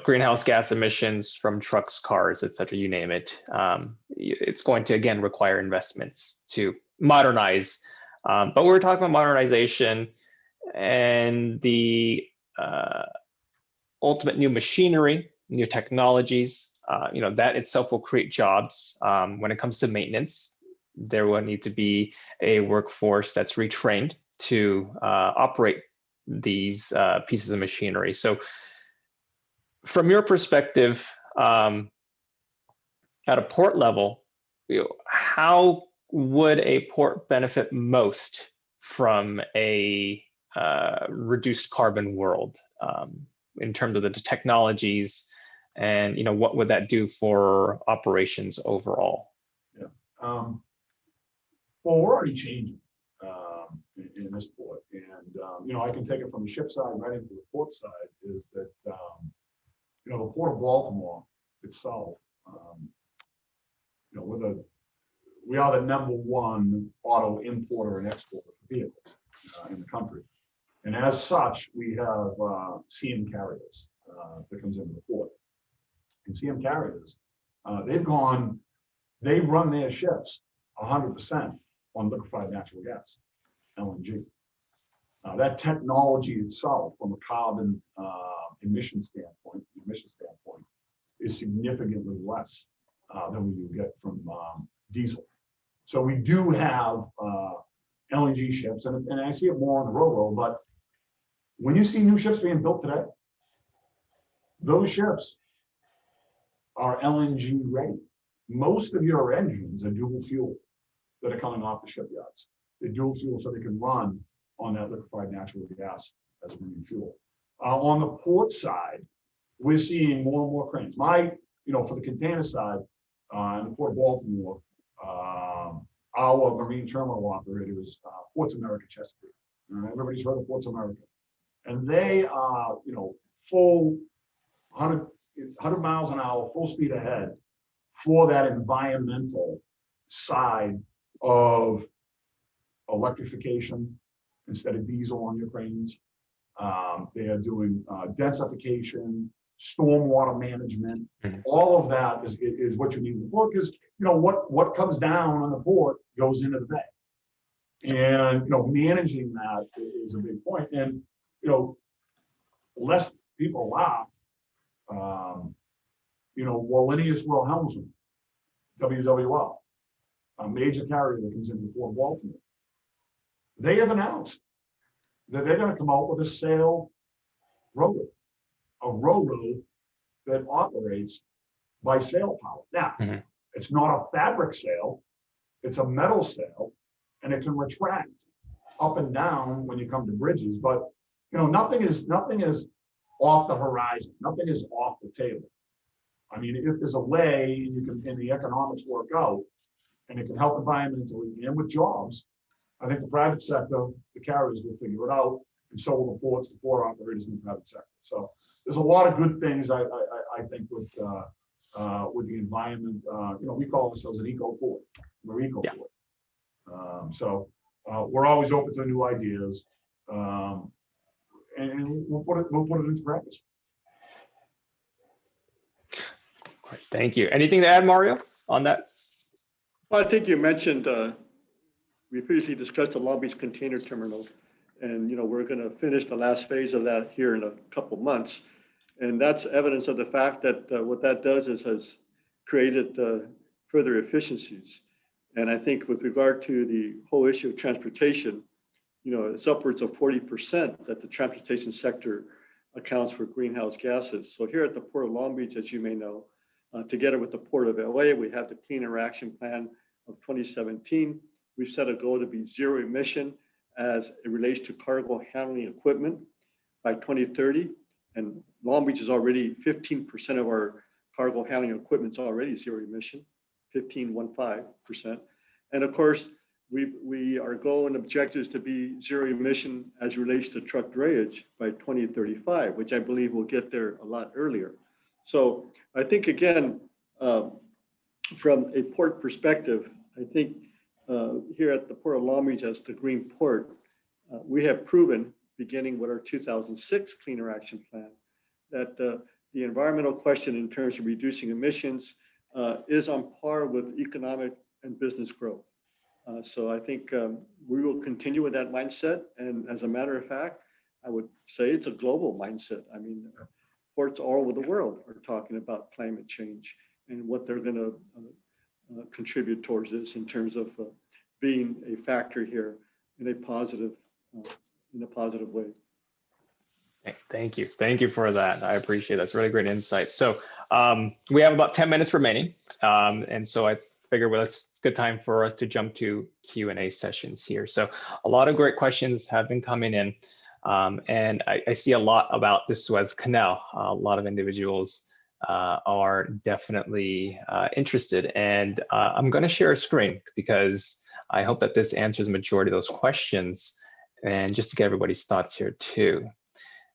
Greenhouse gas emissions from trucks, cars, et cetera, you name it. It's going to, again, require investments to modernize. But we're talking about modernization and the ultimate new machinery, new technologies. That itself will create jobs. When it comes to maintenance, there will need to be a workforce that's retrained to operate these pieces of machinery. So from your perspective, at a port level, how would a port benefit most from a reduced carbon world in terms of the technologies, and what would that do for operations overall? Yeah. Well, we're already changing in this port, and I can take it from the ship side right into the port side. Is that the Port of Baltimore itself, we are the #1 auto importer and exporter for vehicles in the country. And as such, we have CM carriers that comes into the port. And CM carriers, they run their ships 100% on liquefied natural gas, LNG. That technology itself, from a carbon emission standpoint, is significantly less than we do get from diesel. So we do have LNG ships, and I see it more on the road, but when you see new ships being built today, those ships are LNG ready. Most of your engines are dual fuel that are coming off the shipyards. They're dual fuel so they can run on that liquefied natural gas as a marine fuel. On the port side, we're seeing more and more cranes. For the container side, in the Port of Baltimore, our marine terminal operator is Ports America Chesapeake. Everybody's heard of Ports America. And they are, full 100 miles an hour, full speed ahead for that environmental side of electrification instead of diesel on your cranes. They are doing densification, stormwater management. All of that is what you need in the port, because what comes down on the port goes into the bay, and managing that is a big point. And less people laugh. Wallenius Wilhelmsen, WWL, a major carrier that comes into the Port of Baltimore, they have announced that they're going to come out with a sail rotor, a rotor that operates by sail power. Now, it's not a fabric sail, it's a metal sail, and it can retract up and down when you come to bridges. But nothing is off the horizon. Nothing is off the table. I mean, if there's a way and the economics work out, and it can help environmentally and with jobs, I think the private sector, the carriers will figure it out, and so will the ports, the port operators in the private sector. So there's a lot of good things I think with the environment. We call ourselves an eco port. We're eco port. So we're always open to new ideas, and we'll put it into practice. Thank you. Anything to add, Mario, on that? Well, I think you mentioned we previously discussed the Long Beach Container Terminal, and we're going to finish the last phase of that here in a couple months, and that's evidence of the fact that what that does is has created further efficiencies. And I think with regard to the whole issue of transportation, it's upwards of 40% that the transportation sector accounts for greenhouse gases. So here at the Port of Long Beach, as you may know, together with the Port of LA, we have the Clean Air Action Plan of 2017. We've set a goal to be zero emission as it relates to cargo handling equipment by 2030. And Long Beach is already 15% of our cargo handling equipment is already zero emission, 15%. And of course, our goal and objectives to be zero emission as it relates to truck drayage by 2035, which I believe will get there a lot earlier. So I think, again, from a port perspective, I think here at the Port of Long Beach as the Green Port, we have proven, beginning with our 2006 Cleaner Action Plan, that the environmental question in terms of reducing emissions is on par with economic and business growth. So I think we will continue with that mindset. And as a matter of fact, I would say it's a global mindset. I mean, ports all over the world are talking about climate change and what they're going to contribute towards this in terms of being a factor here in a positive way. Thank you. Thank you for that. I appreciate that. It's really great insight. So we have about 10 minutes remaining. And so I figure it's a good time for us to jump to Q&A sessions here. So a lot of great questions have been coming in. And I see a lot about the Suez Canal. A lot of individuals are definitely interested. And I'm going to share a screen because I hope that this answers the majority of those questions. And just to get everybody's thoughts here too.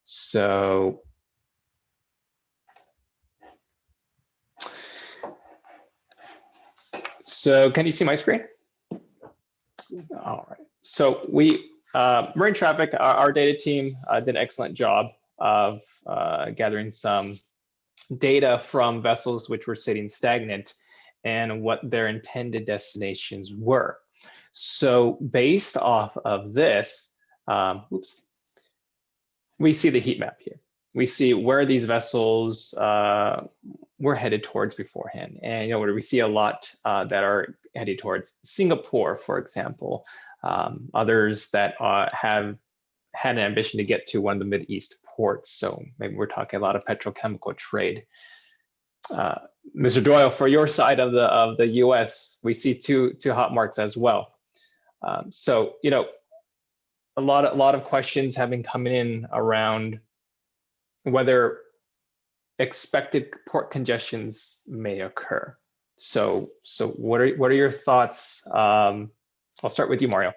So can you see my screen? All right. So we, Marine Traffic, our data team did an excellent job of gathering some data from vessels which were sitting stagnant and what their intended destinations were. So based off of this, we see the heat map here. We see where these vessels were headed towards beforehand. And we see a lot that are headed towards Singapore, for example, others that have had an ambition to get to one of the Mideast ports. So maybe we're talking a lot of petrochemical trade. Mr. Doyle, for your side of the US, we see two hot marks as well. So, a lot of questions have been coming in around whether expected port congestions may occur. So what are your thoughts? I'll start with you, Mario.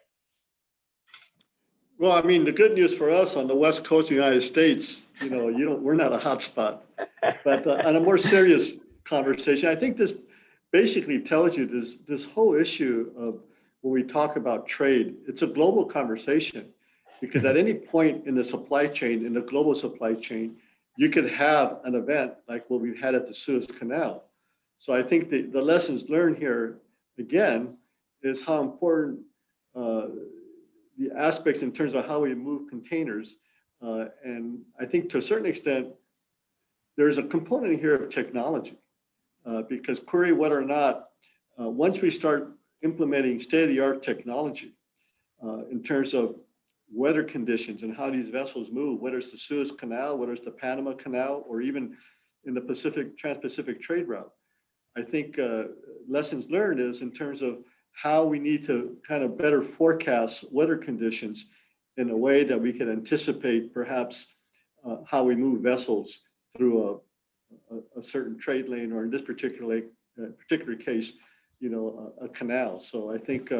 Well, I mean, the good news for us on the West Coast of the United States, we're not a hot spot. But on a more serious conversation, I think this basically tells you this whole issue of when we talk about trade, it's a global conversation, because at any point in the supply chain, in the global supply chain, you could have an event like what we've had at the Suez Canal. So I think the lessons learned here, again, is how important the aspects in terms of how we move containers. And I think to a certain extent, there's a component here of technology, because query whether or not, once we start implementing state-of-the-art technology in terms of weather conditions and how these vessels move, whether it's the Suez Canal, whether it's the Panama Canal, or even in the Trans-Pacific trade route, I think lessons learned is in terms of how we need to kind of better forecast weather conditions in a way that we can anticipate perhaps how we move vessels through a certain trade lane, or in this particular case, a canal. So I think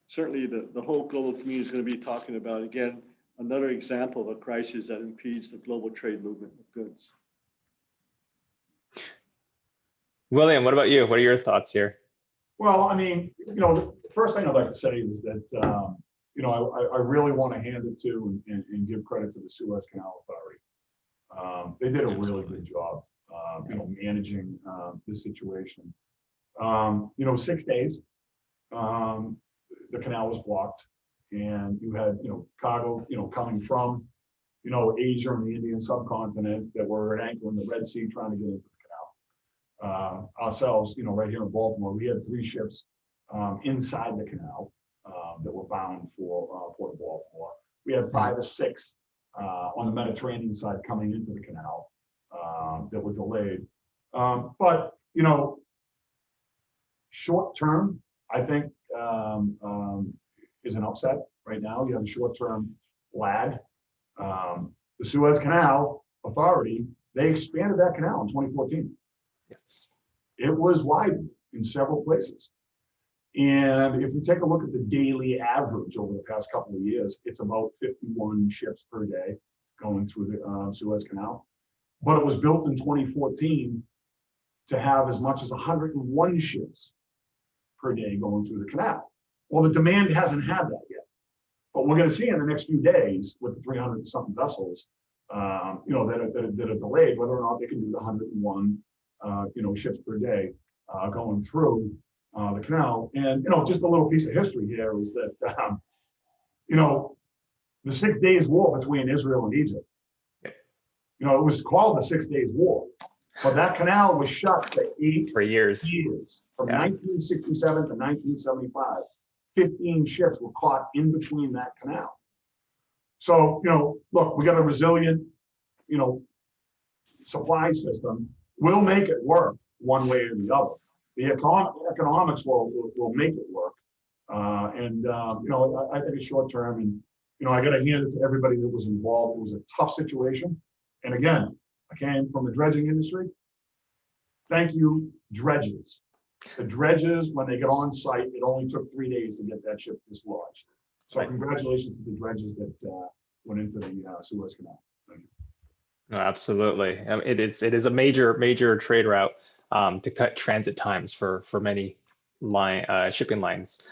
certainly the whole global community is going to be talking about, again, another example of a crisis that impedes the global trade movement of goods. William, what about you? What are your thoughts here? Well, I mean, the first thing I'd like to say is that, I really want to hand it to and give credit to the Suez Canal Authority. They did a really good job, managing the situation. 6 days, the canal was blocked, and you had, cargo, coming from, Asia and the Indian subcontinent that were at anchor in the Red Sea trying to get into the canal. Ourselves, right here in Baltimore, we had 3 ships inside the canal that were bound for Port of Baltimore. We had 5 or 6 on the Mediterranean side coming into the canal that were delayed. But, short term, I think is an upset right now. You have a short-term lag. The Suez Canal Authority, they expanded that canal in 2014. Yes. It was widened in several places. And if you take a look at the daily average over the past couple of years, it's about 51 ships per day going through the Suez Canal. But it was built in 2014 to have as much as 101 ships per day going through the canal. Well, the demand hasn't had that yet. But we're going to see in the next few days with the 300 and something vessels, you know, that are delayed, whether or not they can do the 101, you know, ships per day going through the canal. And, you know, just a little piece of history here is that, you know, the 6 days war between Israel and Egypt, you know, it was called the 6 days war, but that canal was shut for years. From 1967 to 1975. 15 ships were caught in between that canal. So, you know, look, we got a resilient, you know, supply system. We'll make it work one way or the other. The economics will make it work. You know, I think it's short term. And, you know, I got to hand it to everybody that was involved. It was a tough situation. And again, I came from the dredging industry. Thank you, dredges. The dredges, when they get on site, it only took 3 days to get that ship dislodged. So congratulations to the dredges that went into the Suez Canal. Thank you. No, absolutely. It is a major trade route to cut transit times for many shipping lines.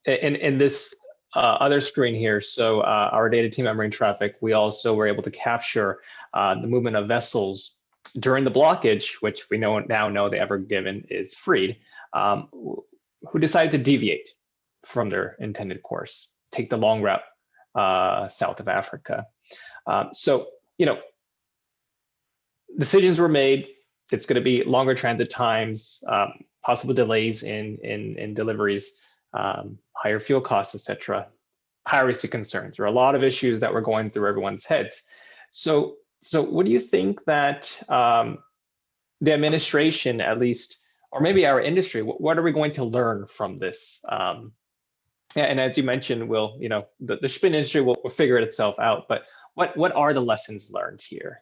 In this other screen here, so our data team at Marine Traffic, we also were able to capture the movement of vessels during the blockage, which we now know the Ever Given is freed, who decided to deviate from their intended course, take the long route south of Africa. So, you know, decisions were made. It's going to be longer transit times, possible delays in deliveries, higher fuel costs, etc. Piracy concerns. There are a lot of issues that were going through everyone's heads. So what do you think that the administration, at least, or maybe our industry, what are we going to learn from this? And as you mentioned, Will, you know, the shipping industry will figure itself out. But what are the lessons learned here?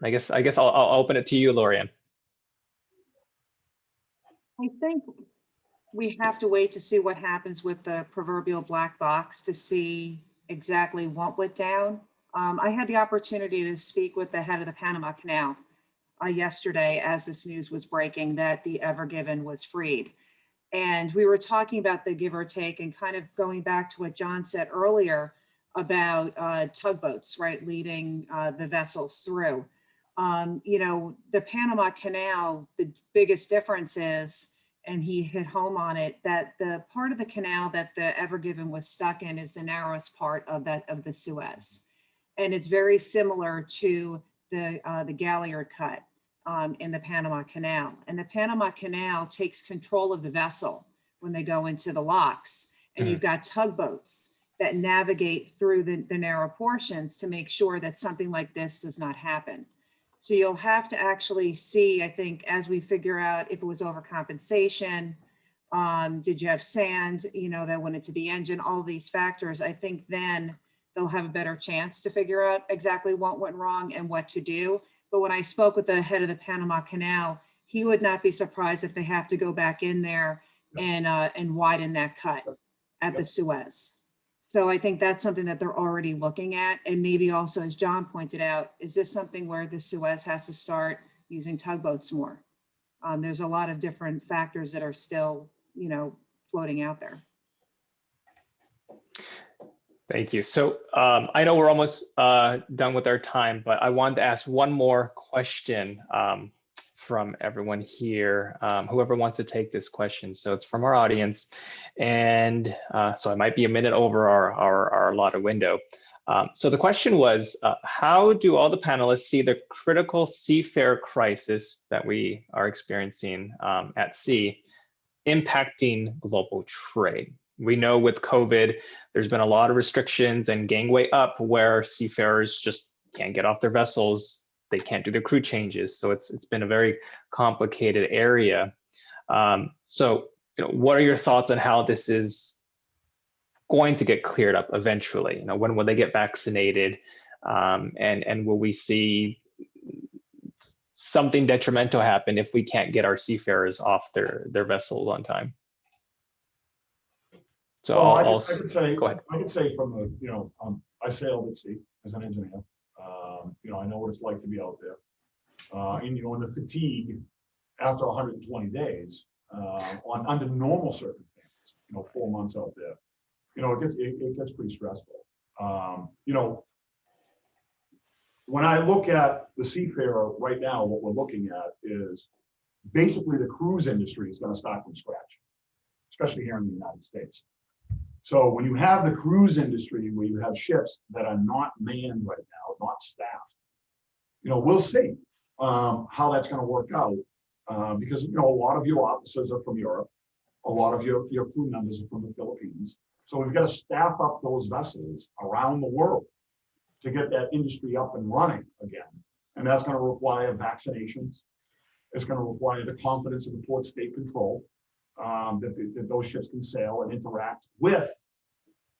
I guess I'll open it to you, Lorianne. I think we have to wait to see what happens with the proverbial black box to see exactly what went down. I had the opportunity to speak with the head of the Panama Canal yesterday as this news was breaking that the Ever Given was freed. And we were talking about the give or take and kind of going back to what John said earlier about tugboats, right, leading the vessels through. You know, the Panama Canal, the biggest difference is, and he hit home on it, that the part of the canal that the Ever Given was stuck in is the narrowest part of the Suez. And it's very similar to the Galliard Cut in the Panama Canal. And the Panama Canal takes control of the vessel when they go into the locks. And you've got tugboats that navigate through the narrow portions to make sure that something like this does not happen. So you'll have to actually see, I think, as we figure out if it was overcompensation, did you have sand, you know, that went into the engine, all these factors, I think then they'll have a better chance to figure out exactly what went wrong and what to do. But when I spoke with the head of the Panama Canal, he would not be surprised if they have to go back in there and widen that cut at the Suez. So I think that's something that they're already looking at. And maybe also, as John pointed out, is this something where the Suez has to start using tugboats more? There's a lot of different factors that are still, you know, floating out there. Thank you. So I know we're almost done with our time, but I wanted to ask one more question from everyone here, whoever wants to take this question. So it's from our audience. And so I might be a minute over our allotted window. So the question was, how do all the panelists see the critical seafarer crisis that we are experiencing at sea impacting global trade? We know with COVID, there's been a lot of restrictions and gangway up where seafarers just can't get off their vessels. They can't do their crew changes. So it's been a very complicated area. So, you know, what are your thoughts on how this is going to get cleared up eventually? You know, when will they get vaccinated? And will we see something detrimental happen if we can't get our seafarers off their vessels on time? So well, I'll go ahead. I could say from the, you know, I sailed at sea as an engineer. You know, I know what it's like to be out there. in the fatigue after 120 days under normal circumstances, 4 months out there, it gets pretty stressful. When I look at the seafarer right now, what we're looking at is basically the cruise industry is going to start from scratch, especially here in the United States. So when you have the cruise industry where you have ships that are not manned right now, not staffed, we'll see how that's going to work out because, a lot of your officers are from Europe. A lot of your crew members are from the Philippines. So we've got to staff up those vessels around the world to get that industry up and running again. And that's going to require vaccinations. It's going to require the confidence of the port state control that those ships can sail and interact with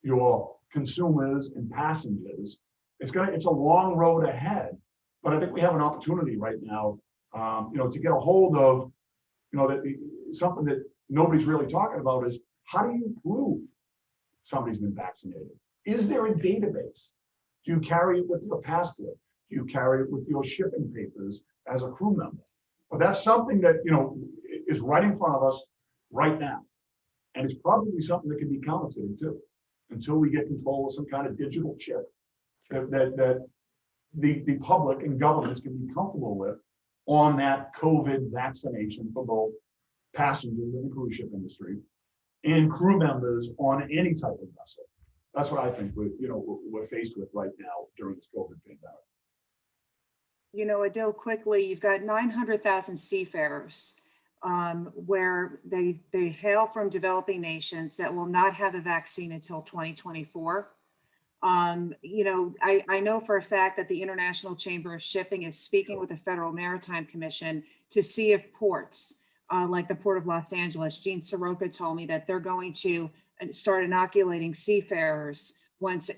your consumers and passengers. It's a long road ahead, but I think we have an opportunity right now, to get a hold of, something that nobody's really talking about is how do you prove somebody's been vaccinated? Is there a database? Do you carry it with your passport? Do you carry it with your shipping papers as a crew member? Well, that's something that, is right in front of us right now. And it's probably something that can be counterfeited too, until we get control of some kind of digital chip that the public and governments can be comfortable with on that COVID vaccination for both passengers in the cruise ship industry and crew members on any type of vessel. That's what I think we're faced with right now during this COVID pandemic. Adil, quickly, you've got 900,000 seafarers where they hail from developing nations that will not have the vaccine until 2024. I know for a fact that the International Chamber of Shipping is speaking with the Federal Maritime Commission to see if ports like the Port of Los Angeles, Gene Soroka told me that they're going to start inoculating seafarers once,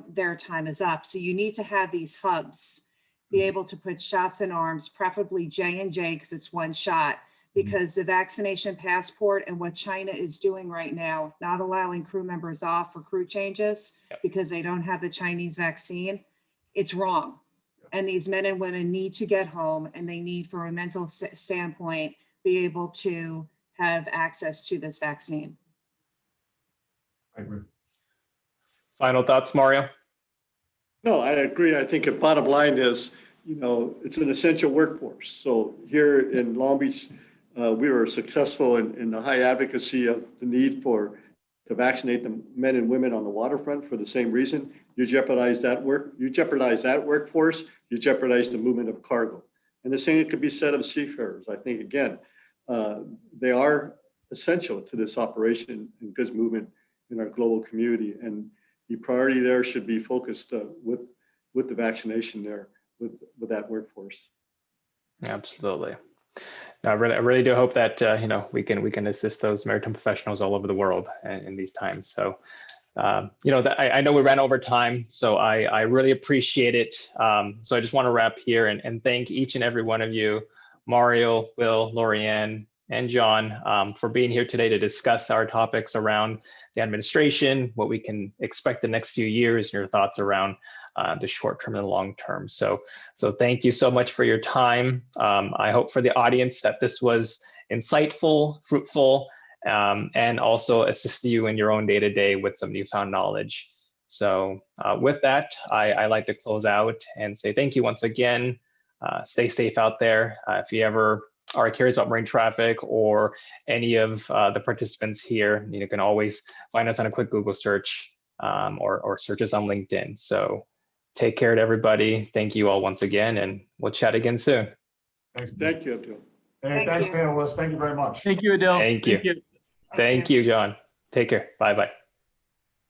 their time is up. So you need to have these hubs be able to put shots in arms, preferably J&J because it's one shot, because the vaccination passport and what China is doing right now, not allowing crew members off for crew changes because they don't have the Chinese vaccine, it's wrong. And these men and women need to get home, and they need, from a mental standpoint, be able to have access to this vaccine. I agree. Final thoughts, Mario? No, I agree. I think the bottom line is, it's an essential workforce. So here in Long Beach, we were successful in the high advocacy of the need to vaccinate the men and women on the waterfront for the same reason. You jeopardize that workforce, you jeopardize the movement of cargo. And the same could be said of seafarers. I think, again, they are essential to this operation and goods movement in our global community. And the priority there should be focused with the vaccination there, with that workforce. Absolutely. I really do hope that we can assist those maritime professionals all over the world in these times. So I know we ran over time, so I really appreciate it. So I just want to wrap here and thank each and every one of you, Mario, Will, Lorianne, and John, for being here today to discuss our topics around the administration, what we can expect the next few years, and your thoughts around the short term and the long term. So thank you so much for your time. I hope for the audience that this was insightful, fruitful, and also assist you in your own day-to-day with some newfound knowledge. So with that, I like to close out and say thank you once again. Stay safe out there. If you ever are curious about marine traffic or any of the participants here, you can always find us on a quick Google search or search us on LinkedIn. So take care to everybody. Thank you all once again, and we'll chat again soon. Thanks. Thank you, Abdul. Hey, thanks, panelists. Thank you very much. Thank you, Adele. Thank you. Thank you, John. Take care. Bye-bye.